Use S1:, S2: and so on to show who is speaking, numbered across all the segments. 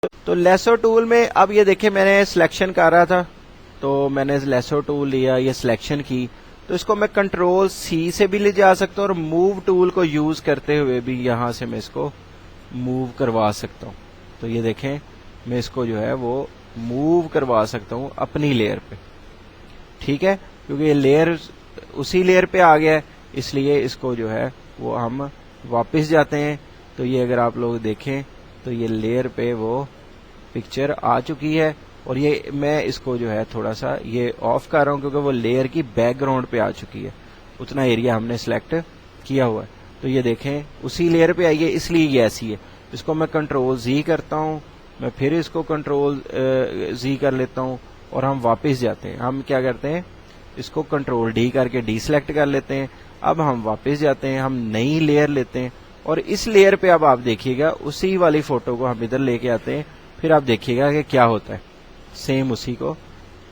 S1: تو لیسو ٹول میں اب یہ دیکھیں میں نے سلیکشن کر رہا تھا تو میں نے لیسو ٹول لیا, یہ سلیکشن کی, تو اس کو میں کنٹرول سی سے بھی لے جا سکتا ہوں اور موو ٹول کو یوز کرتے ہوئے بھی یہاں سے میں اس کو موو کروا سکتا ہوں. تو یہ دیکھیں میں اس کو جو ہے وہ موو کروا سکتا ہوں اپنی لیئر پہ, ٹھیک ہے, کیونکہ یہ لیئر اسی لیئر پہ آ گیا ہے, اس لیے اس کو جو ہے وہ ہم واپس جاتے ہیں. تو یہ اگر آپ لوگ دیکھیں تو یہ لیئر پہ وہ پکچر آ چکی ہے, اور یہ میں اس کو جو ہے تھوڑا سا یہ آف کر رہا ہوں کیونکہ وہ لیئر کی بیک گراؤنڈ پہ آ چکی ہے, اتنا ایریا ہم نے سلیکٹ کیا ہوا ہے. تو یہ دیکھیں اسی لیئر پہ آئی ہے, اس لیے یہ ایسی ہے. اس کو میں کنٹرول زی کرتا ہوں, میں پھر اس کو کنٹرول زی کر لیتا ہوں اور ہم واپس جاتے ہیں. ہم کیا کرتے ہیں, اس کو کنٹرول ڈی کر کے ڈی سلیکٹ کر لیتے ہیں. اب ہم واپس جاتے ہیں, ہم نئی لیئر لیتے ہیں اور اس لیئر پہ اب آپ دیکھیے گا اسی والی فوٹو کو ہم ادھر لے کے آتے ہیں. پھر آپ دیکھیے گا کہ کیا ہوتا ہے, سیم اسی کو,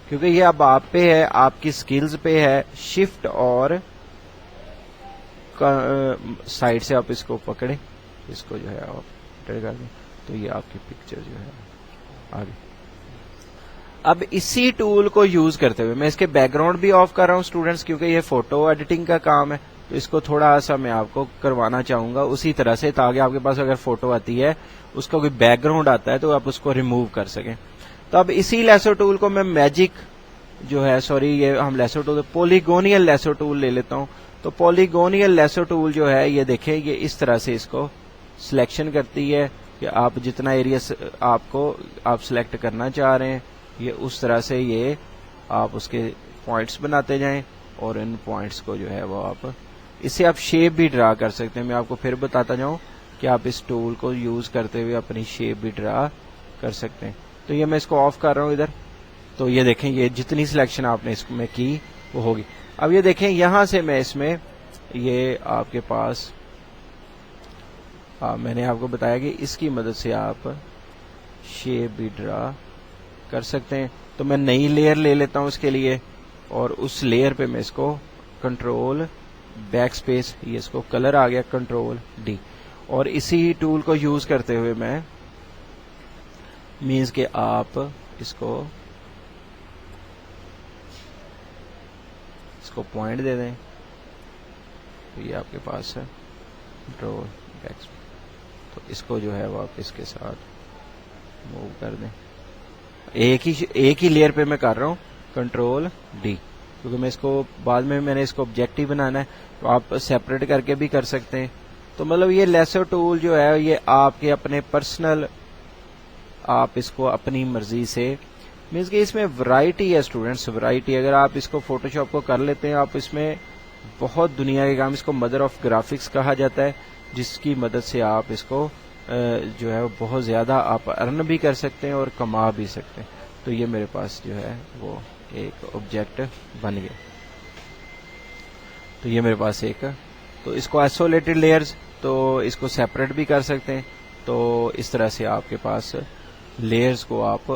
S1: کیونکہ یہ اب آپ پہ ہے, آپ کی سکلز پہ ہے. شفٹ اور سائڈ سے آپ اس کو پکڑیں, اس کو جو ہے آپ کر دیں تو یہ آپ کی پکچر جو ہے آگے. اب اسی ٹول کو یوز کرتے ہوئے میں اس کے بیک گراؤنڈ بھی آف کر رہا ہوں اسٹوڈینٹس, کیونکہ یہ فوٹو ایڈیٹنگ کا کام ہے, تو اس کو تھوڑا سا میں آپ کو کروانا چاہوں گا اسی طرح سے, تاکہ آپ کے پاس اگر فوٹو آتی ہے اس کا کوئی بیک گراؤنڈ آتا ہے تو آپ اس کو ریموو کر سکیں. تو اب اسی لیسو ٹول کو میں میجک جو ہے, یہ ہم لیسو ٹول پولیگونیل لیسو ٹول لے لیتا ہوں. تو پولیگونیل لیسو ٹول جو ہے یہ دیکھیں یہ اس طرح سے اس کو سلیکشن کرتی ہے کہ آپ جتنا ایریا آپ سلیکٹ کرنا چاہ رہے ہیں یہ اس طرح سے یہ آپ اس کے پوائنٹس بناتے جائیں, اور ان پوائنٹس کو جو ہے وہ آپ اس سے آپ شیپ بھی ڈرا کر سکتے ہیں. میں آپ کو پھر بتاتا جاؤں کہ آپ اس ٹول کو یوز کرتے ہوئے اپنی شیپ بھی ڈرا کر سکتے ہیں. تو یہ میں اس کو آف کر رہا ہوں ادھر, تو یہ دیکھیں یہ جتنی سلیکشن آپ نے اس میں کی وہ ہوگی. اب یہ دیکھیں یہاں سے میں اس میں یہ آپ کے پاس میں نے آپ کو بتایا کہ اس کی مدد سے آپ شیپ بھی ڈرا کر سکتے ہیں. تو میں نئی لیئر لے لیتا ہوں اس کے لیے, اور اس لیئر پہ میں اس کو کنٹرول بیک اسپیس, یہ اس کو کلر آ گیا کنٹرول ڈی, اور اسی ٹول کو یوز کرتے ہوئے میں مینز کہ آپ اس کو پوائنٹ دے دیں, تو یہ آپ کے پاس ہے کنٹرول بیک, تو اس کو جو ہے وہ آپ اس کے ساتھ موو کر دیں. ایک ہی لیئر پہ میں کر رہا ہوں کنٹرول ڈی, کیونکہ میں اس کو بعد میں نے اس کو آبجیکٹیو بنانا ہے, تو آپ سیپریٹ کر کے بھی کر سکتے ہیں. تو مطلب یہ لیسو ٹول جو ہے یہ آپ کے اپنے پرسنل, آپ اس کو اپنی مرضی سے, مینس کہ اس میں ورائٹی ہے اسٹوڈینٹس, ورائٹی. اگر آپ اس کو فوٹو شاپ کو کر لیتے ہیں, آپ اس میں بہت دنیا کے کام, اس کو مدر آف گرافکس کہا جاتا ہے, جس کی مدد سے آپ اس کو جو ہے بہت زیادہ آپ ارن بھی کر سکتے ہیں اور کما بھی سکتے ہیں. تو یہ میرے پاس جو ہے وہ ایک آبجیکٹ بن گیا. تو یہ میرے پاس ایک, تو اس کو آئسولیٹڈ لیئرز, تو اس کو سیپریٹ بھی کر سکتے ہیں. تو اس طرح سے آپ کے پاس لیئرز کو آپ,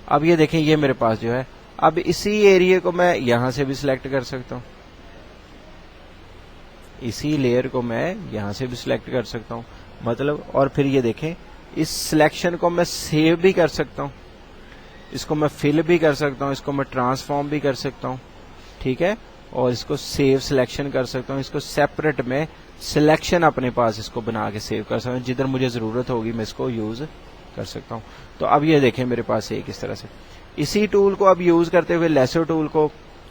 S1: اب یہ دیکھیں یہ میرے پاس جو ہے, اب اسی ایریے کو میں یہاں سے بھی سلیکٹ کر سکتا ہوں, اسی لیئر کو میں یہاں سے بھی سلیکٹ کر سکتا ہوں مطلب. اور پھر یہ دیکھیں اس سلیکشن کو میں سیو بھی کر سکتا ہوں, اس کو میں فل بھی کر سکتا ہوں, اس کو میں ٹرانسفارم بھی کر سکتا ہوں, ٹھیک ہے, اور اس کو سیو سلیکشن کر سکتا ہوں. اس کو سیپریٹ میں سلیکشن اپنے پاس اس کو بنا کے سیو کر سکتا ہوں, جدھر مجھے ضرورت ہوگی میں اس کو یوز کر سکتا ہوں. تو اب یہ دیکھیں میرے پاس ایک اس طرح سے. اسی ٹول کو اب یوز کرتے ہوئے لیسو ٹول کو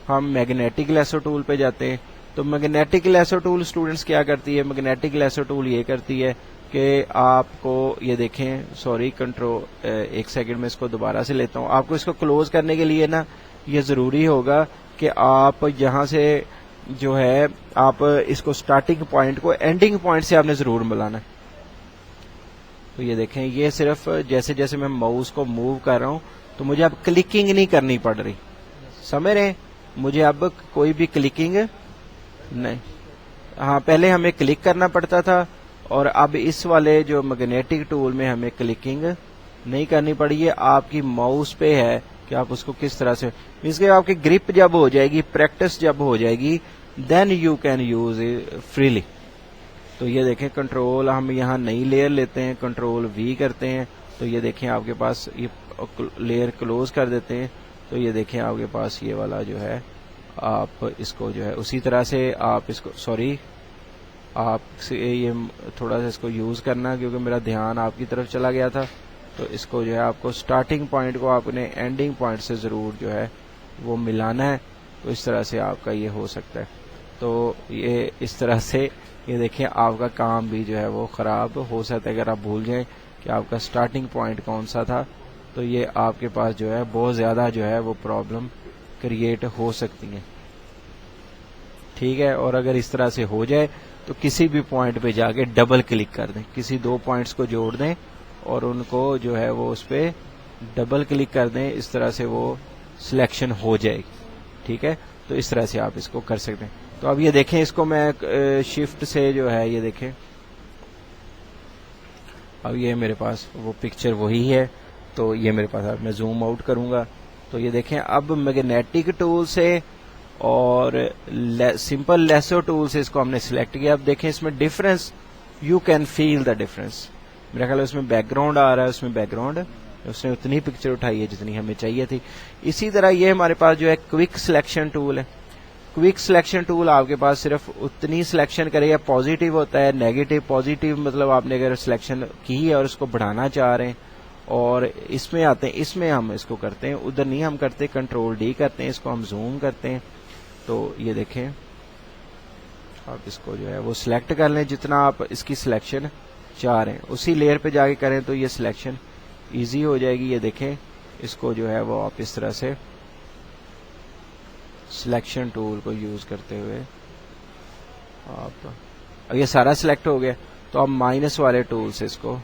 S1: ہم میگنیٹک لیسو ٹول پہ جاتے ہیں. تو میگنیٹک لیسو ٹول اسٹوڈنٹس کیا کرتی ہے, میگنیٹک لیسو ٹول یہ کرتی ہے کہ آپ کو یہ دیکھیں, سوری کنٹرول ایک سیکنڈ میں اس کو دوبارہ سے لیتا ہوں. آپ کو اس کو کلوز کرنے کے لیے نا یہ ضروری ہوگا کہ آپ یہاں سے جو ہے آپ اس کو سٹارٹنگ پوائنٹ کو اینڈنگ پوائنٹ سے آپ نے ضرور ملانا ہے. تو یہ دیکھیں یہ صرف جیسے جیسے میں ماؤس کو موو کر رہا ہوں تو مجھے اب کلکنگ نہیں کرنی پڑ رہی, سمجھ رہے ہیں, مجھے اب کوئی بھی کلکنگ نہیں. ہاں پہلے ہمیں کلک کرنا پڑتا تھا, اور اب اس والے جو میگنیٹک ٹول میں ہمیں کلکنگ نہیں کرنی پڑی ہے. آپ کی ماؤس پہ ہے کہ آپ اس کو کس طرح سے, مینس کہ آپ کی گرپ جب ہو جائے گی, پریکٹس جب ہو جائے گی, then you can use freely. تو یہ دیکھیں کنٹرول ہم یہاں نئی لیئر لیتے ہیں, کنٹرول وی کرتے ہیں, تو یہ دیکھیں آپ کے پاس یہ لیئر کلوز کر دیتے ہیں تو یہ دیکھیں آپ کے پاس یہ والا جو ہے آپ اس کو جو ہے اسی طرح سے آپ اس کو آپ سے یہ تھوڑا سا اس کو یوز کرنا کیونکہ میرا دھیان آپ کی طرف چلا گیا تھا. تو اس کو جو ہے آپ کو سٹارٹنگ پوائنٹ کو آپ نے اینڈنگ پوائنٹ سے ضرور جو ہے وہ ملانا ہے. تو اس طرح سے آپ کا یہ ہو سکتا ہے. تو یہ اس طرح سے یہ دیکھیں آپ کا کام بھی جو ہے وہ خراب ہو سکتا ہے اگر آپ بھول جائیں کہ آپ کا سٹارٹنگ پوائنٹ کون سا تھا. تو یہ آپ کے پاس جو ہے بہت زیادہ جو ہے وہ پرابلم کریٹ ہو سکتی ہیں. ٹھیک ہے, اور اگر اس طرح سے ہو جائے تو کسی بھی پوائنٹ پہ جا کے ڈبل کلک کر دیں, کسی 2 پوائنٹس کو جوڑ دیں اور ان کو جو ہے وہ اس پہ ڈبل کلک کر دیں, اس طرح سے وہ سلیکشن ہو جائے گی. ٹھیک ہے, تو اس طرح سے آپ اس کو کر سکتے ہیں. تو اب یہ دیکھیں اس کو میں شفٹ سے جو ہے یہ دیکھیں اب یہ میرے پاس وہ پکچر وہی ہے. تو یہ میرے پاس میں زوم آؤٹ کروں گا تو یہ دیکھیں اب میگنیٹک ٹول سے اور سمپل لیسو ٹول سے اس کو ہم نے سلیکٹ کیا. اب دیکھیں اس میں difference, you can feel the difference. میرا خیال ہے اس میں بیک گراؤنڈ آ رہا ہے, اس میں بیک گراؤنڈ اس نے اتنی پکچر اٹھائی ہے جتنی ہمیں چاہیے تھی. اسی طرح یہ ہمارے پاس جو ہے کوئک سلیکشن ٹول ہے. کوئک سلیکشن ٹول آپ کے پاس صرف اتنی سلیکشن کرے گا, پازیٹیو ہوتا ہے, نیگیٹو. پازیٹیو مطلب آپ نے اگر سلیکشن کی ہے اور اس کو بڑھانا چاہ رہے ہیں اور اس میں آتے ہیں, اس میں ہم اس کو کرتے ہیں, ادھر نہیں ہم کرتے, کنٹرول ڈی کرتے ہیں, اس کو ہم زوم کرتے ہیں. تو یہ دیکھیں آپ اس کو جو ہے وہ سلیکٹ کر لیں جتنا آپ اس کی سلیکشن چاہ رہے ہیں, اسی لیئر پہ جا کے کریں تو یہ سلیکشن ایزی ہو جائے گی. یہ دیکھیں اس کو جو ہے وہ آپ اس طرح سے سلیکشن ٹول کو یوز کرتے ہوئے آپ, اب یہ سارا سلیکٹ ہو گیا. تو اب مائنس والے ٹول سے اس کو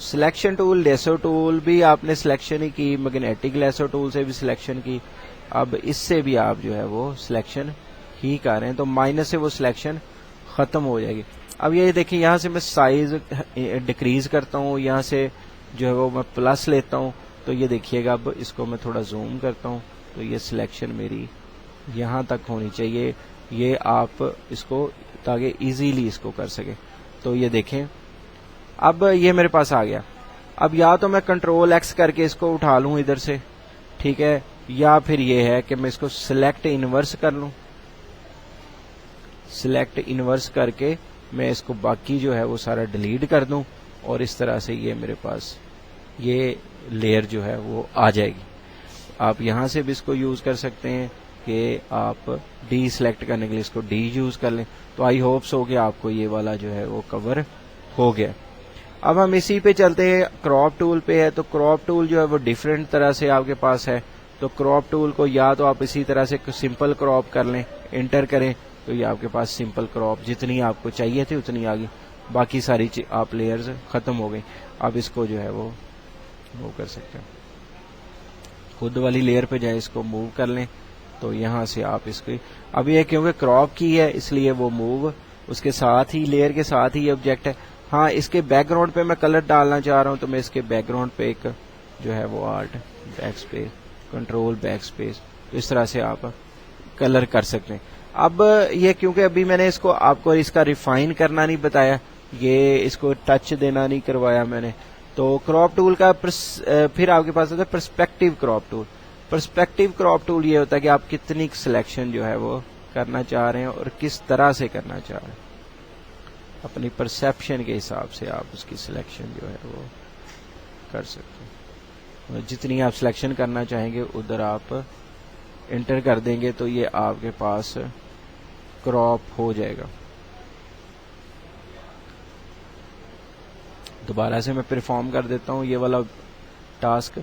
S1: سلیکشن ٹول, لیسو ٹول بھی آپ نے سلیکشن ہی کی, میگنیٹک لیسو ٹول سے بھی سلیکشن کی, اب اس سے بھی آپ جو ہے وہ سلیکشن ہی کر رہے ہیں. تو مائنس سے وہ سلیکشن ختم ہو جائے گی. اب یہ دیکھیں یہاں سے میں سائز ڈیکریز کرتا ہوں, یہاں سے جو ہے وہ میں پلس لیتا ہوں. تو یہ دیکھیے گا اب اس کو میں تھوڑا زوم کرتا ہوں تو یہ سلیکشن میری یہاں تک ہونی چاہیے, یہ آپ اس کو تاکہ ایزیلی اس کو کر سکیں. تو یہ دیکھیں اب یہ میرے پاس آ گیا. اب یا تو میں کنٹرول ایکس کر کے اس کو اٹھا لوں ادھر سے, ٹھیک ہے, یا پھر یہ ہے کہ میں اس کو سلیکٹ انورس کر لوں. سلیکٹ انورس کر کے میں اس کو باقی جو ہے وہ سارا ڈیلیٹ کر دوں اور اس طرح سے یہ میرے پاس یہ لیئر جو ہے وہ آ جائے گی. آپ یہاں سے بھی اس کو یوز کر سکتے ہیں کہ آپ ڈی سلیکٹ کرنے کے لیے اس کو ڈی یوز کر لیں. تو آئی ہوپ سو کہ آپ کو یہ والا جو ہے وہ کور ہو گیا. اب ہم اسی پہ چلتے ہیں, کراپ ٹول پہ ہے. تو کراپ ٹول جو ہے وہ ڈفرینٹ طرح سے آپ کے پاس ہے. تو کراپ ٹول کو یا تو آپ اسی طرح سے سمپل کراپ کر لیں, انٹر کریں تو یہ آپ کے پاس سمپل کراپ جتنی آپ کو چاہیے تھی اتنی آ گئی, باقی ساری آپ لیئرز ختم ہو گئی. اب اس کو جو ہے وہ کر سکتے ہیں, خود والی لیئر پہ جائے اس کو موو کر لیں. تو یہاں سے آپ اس کی اب یہ کیونکہ کراپ کی ہے اس لیے وہ موو اس کے ساتھ ہی لیئر کے ساتھ ہی آبجیکٹ ہے. ہاں اس کے بیک گراؤنڈ پہ میں کلر ڈالنا چاہ رہا ہوں تو میں اس کے بیک گراؤنڈ پہ ایک جو ہے وہ alt backspace, control backspace, اس طرح سے آپ کلر کر سکتے ہیں. اب یہ کیونکہ ابھی میں نے اس کو آپ کو اس کا ریفائن کرنا نہیں بتایا, یہ اس کو ٹچ دینا نہیں کروایا میں نے. تو کراپ ٹول کا پھر آپ کے پاس ہوتا ہے perspective crop tool. Perspective crop tool یہ ہوتا ہے کہ آپ کتنی سلیکشن جو ہے وہ کرنا چاہ رہے ہیں اور کس طرح سے کرنا چاہ رہے ہیں, اپنی پرسیپشن کے حساب سے آپ اس کی سلیکشن جو ہے وہ کر سکتے ہیں. جتنی آپ سلیکشن کرنا چاہیں گے ادھر آپ انٹر کر دیں گے تو یہ آپ کے پاس کراپ ہو جائے گا. دوبارہ سے میں پرفارم کر دیتا ہوں یہ والا ٹاسک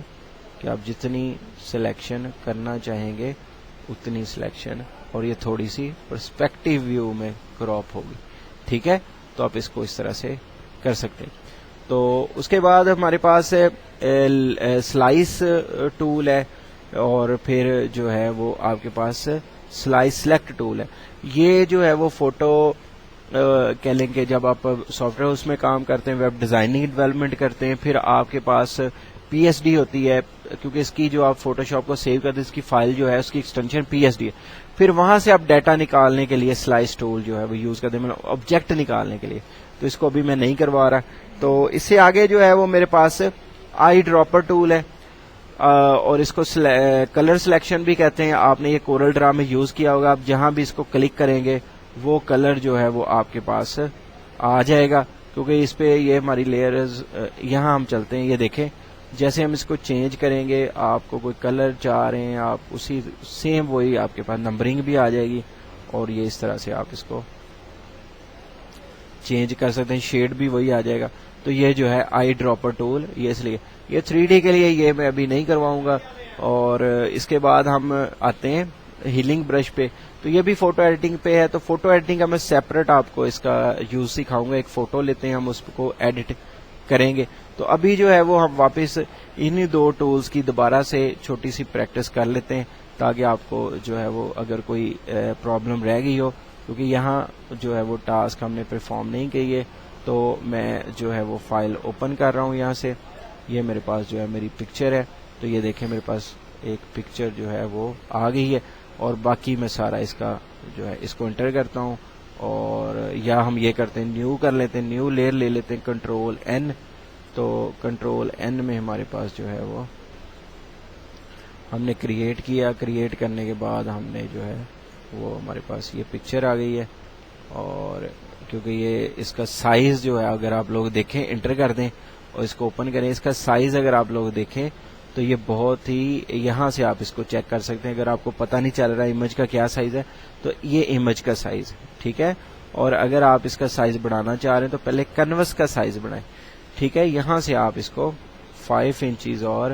S1: کہ آپ جتنی سلیکشن کرنا چاہیں گے اتنی سلیکشن, اور یہ تھوڑی سی پرسپیکٹیو ویو میں کراپ ہوگی. ٹھیک ہے, تو آپ اس کو اس طرح سے کر سکتے ہیں. تو اس کے بعد ہمارے پاس سلائس ٹول ہے اور پھر جو ہے وہ آپ کے پاس سلائس سلیکٹ ٹول ہے. یہ جو ہے وہ فوٹو کہہ لیں کہ جب آپ سافٹ ویئر اس میں کام کرتے ہیں, ویب ڈیزائننگ ڈیولپمنٹ کرتے ہیں, پھر آپ کے پاس پی ایس ڈی ہوتی ہے, کیونکہ اس کی جو آپ فوٹو شاپ کو سیو کرتے ہیں اس کی فائل جو ہے اس کی ایکسٹینشن پی ایس ڈی ہے. پھر وہاں سے آپ ڈیٹا نکالنے کے لیے سلائس ٹول جو ہے وہ یوز کرتے ہیں, مطلب آبجیکٹ نکالنے کے لیے. تو اس کو ابھی میں نہیں کروا رہا. تو اس سے آگے جو ہے وہ میرے پاس آئی ڈراپر ٹول ہے, اور اس کو کلر سلیکشن بھی کہتے ہیں. آپ نے یہ کورل ڈرا میں یوز کیا ہوگا. آپ جہاں بھی اس کو کلک کریں گے وہ کلر جو ہے وہ آپ کے پاس آ جائے گا, کیونکہ اس پہ یہ ہماری لیئرز. یہاں ہم چلتے ہیں, یہ دیکھیں جیسے ہم اس کو چینج کریں گے, آپ کو کوئی کلر چاہ رہے ہیں آپ اسی سیم وہی آپ کے پاس نمبرنگ بھی آ جائے گی, اور یہ اس طرح سے آپ اس کو چینج کر سکتے ہیں, شیڈ بھی وہی آ جائے گا. تو یہ جو ہے آئی ڈراپر ٹول, یہ اس لیے یہ 3D کے لیے یہ میں ابھی نہیں کرواؤں گا. اور اس کے بعد ہم آتے ہیں ہیلنگ برش پہ. تو یہ بھی فوٹو ایڈیٹنگ پہ ہے. تو فوٹو ایڈیٹنگ کا میں سیپریٹ آپ کو اس کا یوز سکھاؤں گا. ایک فوٹو لیتے ہیں, ہم اس کو ایڈٹ کریں گے. تو ابھی جو ہے وہ ہم واپس انہی دو ٹولز کی دوبارہ سے چھوٹی سی پریکٹس کر لیتے ہیں, تاکہ آپ کو جو ہے وہ اگر کوئی پرابلم رہ گئی ہو, کیونکہ یہاں جو ہے وہ ٹاسک ہم نے پرفارم نہیں کی ہے. تو میں جو ہے وہ فائل اوپن کر رہا ہوں یہاں سے. یہ میرے پاس جو ہے میری پکچر ہے. تو یہ دیکھیں میرے پاس ایک پکچر جو ہے وہ آ گئی ہے, اور باقی میں سارا اس کا جو ہے اس کو انٹر کرتا ہوں, اور یا ہم یہ کرتے ہیں نیو کر لیتے ہیں, نیو لیئر لے لیتے ہیں, کنٹرول این. تو کنٹرول این میں ہمارے پاس جو ہے وہ ہم نے کریٹ کیا. کریٹ کرنے کے بعد ہم نے جو ہے وہ ہمارے پاس یہ پکچر آ گئی ہے. اور کیونکہ یہ اس کا سائز جو ہے اگر آپ لوگ دیکھیں, انٹر کر دیں اور اس کو اوپن کریں, اس کا سائز اگر آپ لوگ دیکھیں تو یہ بہت ہی, یہاں سے آپ اس کو چیک کر سکتے ہیں. اگر آپ کو پتہ نہیں چل رہا امیج کا کیا سائز ہے, تو یہ امیج کا سائز ہے, ٹھیک ہے. اور اگر آپ اس کا سائز بڑھانا چاہ رہے ہیں تو پہلے کنوس کا سائز بڑھائیں, ٹھیک ہے. یہاں سے آپ اس کو 5 انچز اور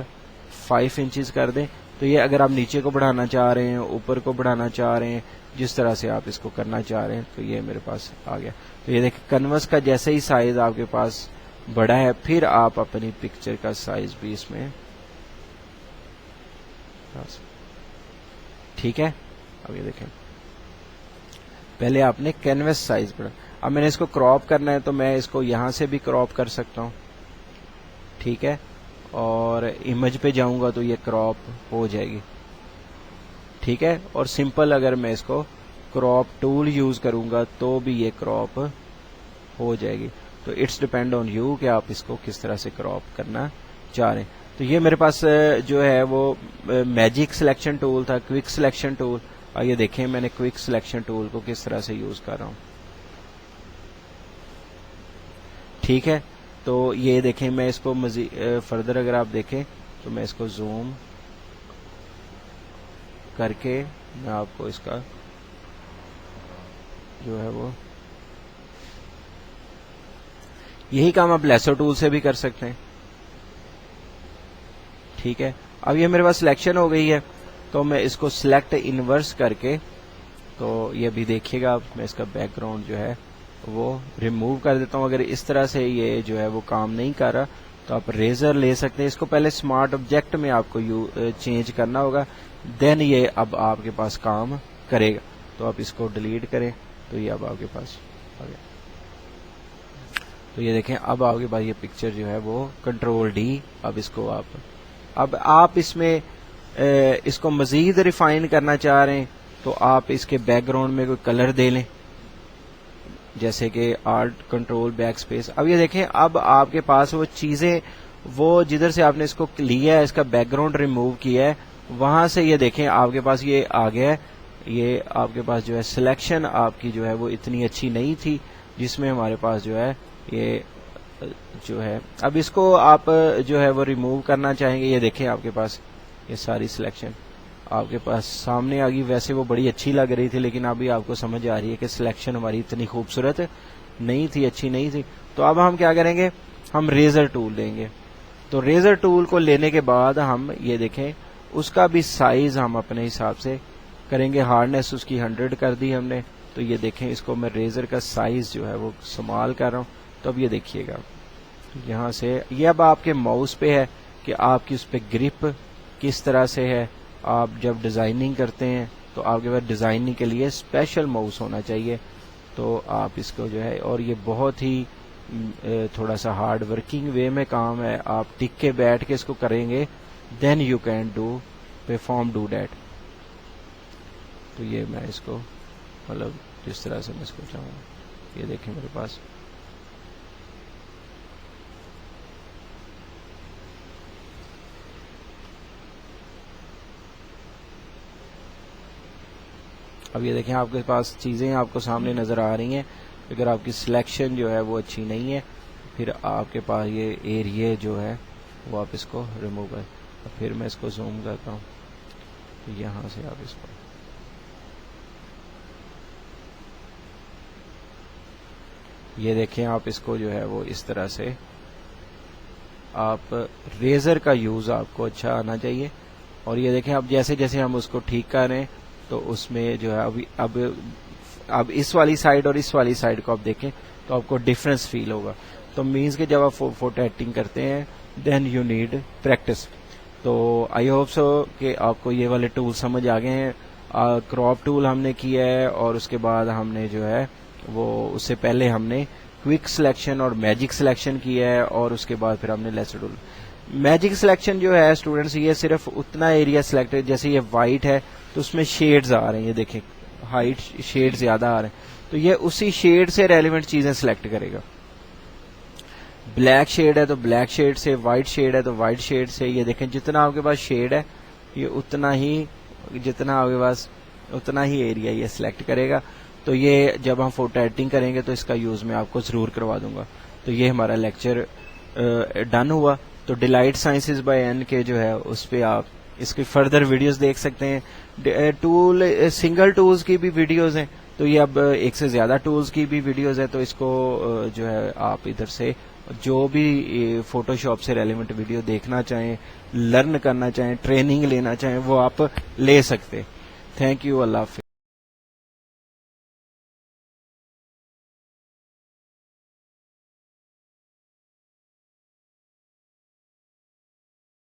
S1: 5 انچز کر دیں. تو یہ اگر آپ نیچے کو بڑھانا چاہ رہے ہیں, اوپر کو بڑھانا چاہ رہے ہیں, جس طرح سے آپ اس کو کرنا چاہ رہے ہیں, تو یہ میرے پاس آ گیا. تو یہ دیکھیں کنوس کا جیسے ہی سائز آپ کے پاس بڑا ہے, پھر آپ اپنی پکچر کا سائز بھی اس میں, ٹھیک ہے. اب یہ دیکھیں پہلے آپ نے کینوس سائز بڑھا. اب میں نے اس کو کراپ کرنا ہے, تو میں اس کو یہاں سے بھی کراپ کر سکتا ہوں, ٹھیک ہے. اور امیج پہ جاؤں گا تو یہ کراپ ہو جائے گی, ٹھیک ہے. اور سمپل اگر میں اس کو کراپ ٹول یوز کروں گا تو بھی یہ کراپ ہو جائے گی. تو اٹس ڈیپینڈ آن یو کہ آپ اس کو کس طرح سے کراپ کرنا چاہ رہے ہیں. تو یہ میرے پاس جو ہے وہ میجک سلیکشن ٹول تھا, کوئک سلیکشن ٹول. آئیے دیکھیں میں نے کوئک سلیکشن ٹول کو کس طرح سے یوز کر رہا ہوں, ٹھیک ہے. تو یہ دیکھیں میں اس کو مزید فردر اگر آپ دیکھیں تو میں اس کو زوم کر کے میں آپ کو اس کا جو ہے وہ یہی کام آپ لیسو ٹول سے بھی کر سکتے ہیں, ٹھیک ہے. اب یہ میرے پاس سلیکشن ہو گئی ہے, تو میں اس کو سلیکٹ انورس کر کے, تو یہ بھی دیکھیے گا میں اس کا بیک گراؤنڈ جو ہے وہ ریموو کر دیتا ہوں. اگر اس طرح سے یہ جو ہے وہ کام نہیں کر رہا تو آپ ریزر لے سکتے ہیں. اس کو پہلے اسمارٹ آبجیکٹ میں آپ کو چینج کرنا ہوگا, دین یہ اب آپ کے پاس کام کرے گا. تو آپ اس کو ڈیلیٹ کریں تو یہ اب آپ کے پاس آ گیا. تو یہ دیکھیں اب آپ کے پاس یہ پکچر جو ہے وہ کنٹرول ڈی. اب اس کو اب آپ اس میں اس کو مزید ریفائن کرنا چاہ رہے ہیں تو آپ اس کے بیک گراؤنڈ میں کوئی کلر دے لیں, جیسے کہ آلٹ کنٹرول بیک اسپیس. اب یہ دیکھیں اب آپ کے پاس وہ چیزیں, وہ جدھر سے آپ نے اس کو لیا ہے, اس کا بیک گراؤنڈ ریموو کیا ہے, وہاں سے یہ دیکھیں آپ کے پاس یہ آ گیا ہے. یہ آپ کے پاس جو ہے سلیکشن آپ کی جو ہے وہ اتنی اچھی نہیں تھی, جس میں ہمارے پاس جو ہے یہ جو ہے. اب اس کو آپ جو ہے وہ ریموو کرنا چاہیں گے. یہ دیکھیں آپ کے پاس یہ ساری سلیکشن آپ کے پاس سامنے آ گئی. ویسے وہ بڑی اچھی لگ رہی تھی, لیکن ابھی آپ کو سمجھ آ رہی ہے کہ سلیکشن ہماری اتنی خوبصورت نہیں تھی, اچھی نہیں تھی. تو اب ہم کیا کریں گے, ہم ریزر ٹول لیں گے. تو ریزر ٹول کو لینے کے بعد ہم یہ دیکھیں اس کا بھی سائز ہم اپنے حساب سے کریں گے. ہارڈنیس اس کی 100 کر دی ہم نے. تو یہ دیکھیں اس کو میں ریزر کا سائز جو ہے وہ استعمال کر رہا ہوں. تو اب یہ دیکھیے گا یہاں سے, یہ اب آپ کے ماؤس پہ ہے کہ آپ کی اس پہ گرپ کس طرح سے ہے. آپ جب ڈیزائننگ کرتے ہیں تو آپ کے پاس ڈیزائننگ کے لیے اسپیشل ماؤس ہونا چاہیے. تو آپ اس کو جو ہے, اور یہ بہت ہی تھوڑا سا ہارڈ ورکنگ وے میں کام ہے. آپ ٹک کے بیٹھ کے اس کو کریں گے, then you can do perform do that. تو یہ میں اس کو مطلب جس طرح سے میں اس کو چاہوں، یہ دیکھیں میرے پاس اب یہ دیکھیں آپ کے پاس چیزیں آپ کو سامنے نظر آ رہی ہیں. اگر آپ کی سلیکشن جو ہے وہ اچھی نہیں ہے پھر آپ کے پاس یہ ایریا جو ہے وہ آپ اس کو ریموو کریں. پھر میں اس کو زوم کرتا ہوں تو یہاں سے آپ اس کو یہ دیکھیں آپ اس کو جو ہے وہ اس طرح سے آپ ریزر کا یوز آپ کو اچھا آنا چاہیے. اور یہ دیکھیں اب جیسے جیسے ہم اس کو ٹھیک کر رہے ہیں تو اس میں جو ہے اب اس والی سائڈ اور اس والی سائڈ کو آپ دیکھیں تو آپ کو ڈفرنس فیل ہوگا. تو مینس کہ جب آپ فوٹو ایڈیٹنگ کرتے ہیں دین یو نیڈ پریکٹس. تو آئی ہوپ سو کہ آپ کو یہ والے ٹول سمجھ آ گئے ہیں. کراپ ٹول ہم نے کیا ہے اور اس کے بعد ہم نے جو ہے وہ اس سے پہلے ہم نے کوئک سلیکشن اور میجک سلیکشن کیا ہے اور اس کے بعد پھر ہم نے لیسر ٹول. میجک سلیکشن جو ہے اسٹوڈینٹس یہ صرف اتنا ایریا سلیکٹ ہے، جیسے یہ وائٹ ہے تو اس میں شیڈز آ رہے ہیں، یہ دیکھیں ہائٹ شیڈ زیادہ آ رہے ہیں تو یہ اسی شیڈ سے ریلیونٹ چیزیں سلیکٹ کرے گا. بلیک شیڈ ہے تو بلیک شیڈ سے، وائٹ شیڈ ہے تو وائٹ شیڈ سے. یہ دیکھیں جتنا آپ کے پاس شیڈ ہے یہ اتنا ہی جتنا آپ کے پاس اتنا ہی ایریا یہ سلیکٹ کرے گا. تو یہ جب ہم فوٹو ایڈیٹنگ کریں گے تو اس کا یوز میں آپ کو ضرور کروا دوں گا. تو یہ ہمارا لیکچر ڈن ہوا. تو ڈیلائٹ سائنسز بائی این کے جو ہے اس پہ آپ اس کی فردر ویڈیوز دیکھ سکتے ہیں. ٹول سنگل ٹولز کی بھی ویڈیوز ہیں تو یہ اب ایک سے زیادہ ٹولز کی بھی ویڈیوز ہیں. تو اس کو جو ہے آپ ادھر سے جو بھی فوٹو شاپ سے ریلیونٹ ویڈیو دیکھنا چاہیں، لرن کرنا چاہیں، ٹریننگ لینا چاہیں وہ آپ لے سکتے. Thank you. اللہ حافظ.